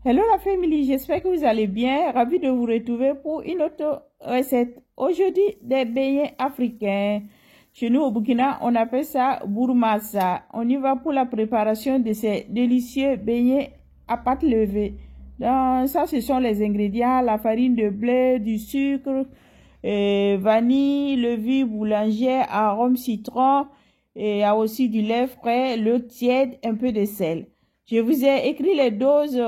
Hello la famille, j'espère que vous allez bien. Ravi de vous retrouver pour une autre recette. Aujourd'hui, des beignets africains. Chez nous au Burkina, on appelle ça bourmassa. On y va pour la préparation de ces délicieux beignets à pâte levée. Donc ça, ce sont les ingrédients: la farine de blé, du sucre, vanille, levure boulangère, arôme citron, et il y a aussi du lait frais, l'eau tiède, un peu de sel. Je vous ai écrit les doses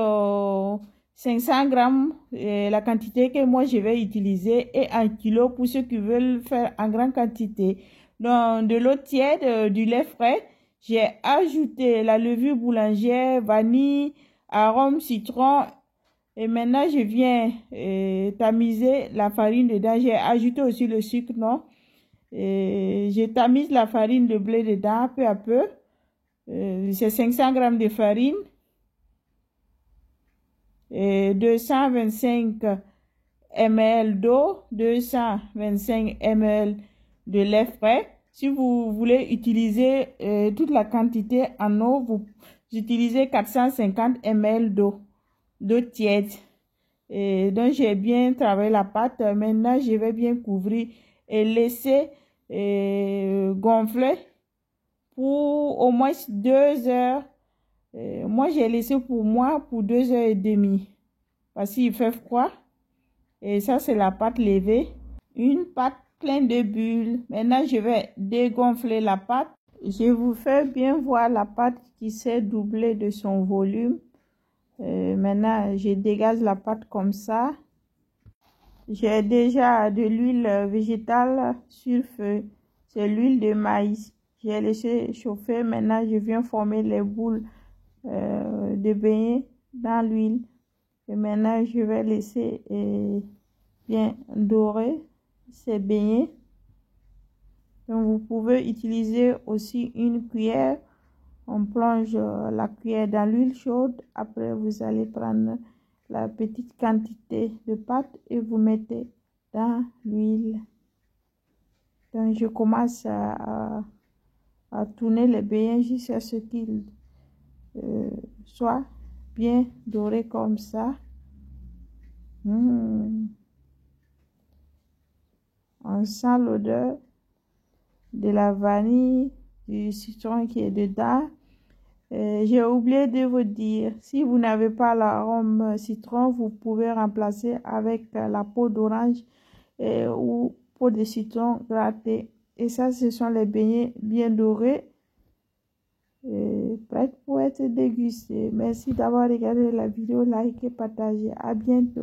500 grammes, la quantité que moi je vais utiliser, et 1 kilo pour ceux qui veulent faire en grande quantité. Donc, de l'eau tiède, du lait frais, j'ai ajouté la levure boulangère, vanille, arôme citron, et maintenant je viens tamiser la farine dedans. J'ai ajouté aussi le sucre, non? Je tamise la farine de blé dedans peu à peu. C'est 500 grammes de farine et 225 ml d'eau, 225 ml de lait frais. Si vous voulez utiliser toute la quantité en eau, vous utilisez 450 ml d'eau tiède. Et donc j'ai bien travaillé la pâte. Maintenant je vais bien couvrir et laisser gonfler pour au moins 2 heures. Moi, j'ai laissé pour 2h30 parce qu'il fait froid. Et ça, c'est la pâte levée. Une pâte pleine de bulles. Maintenant, je vais dégonfler la pâte. Je vous fais bien voir la pâte qui s'est doublée de son volume. Maintenant, je dégage la pâte comme ça. J'ai déjà de l'huile végétale sur feu. C'est l'huile de maïs. J'ai laissé chauffer. Maintenant, je viens former les boules de beignets dans l'huile. Et maintenant, je vais laisser bien dorer ces beignets. Donc, vous pouvez utiliser aussi une cuillère. On plonge la cuillère dans l'huile chaude. Après, vous allez prendre la petite quantité de pâte et vous mettez dans l'huile. Donc, je commence à tourner les beignets jusqu'à ce qu'ils soient bien dorés comme ça. On sent l'odeur de la vanille, du citron qui est dedans. J'ai oublié de vous dire, si vous n'avez pas l'arôme citron, vous pouvez remplacer avec la peau d'orange ou peau de citron grattée. Et ça, ce sont les beignets bien dorés, prêts pour être dégustés. Merci d'avoir regardé la vidéo, likez, partagez. À bientôt.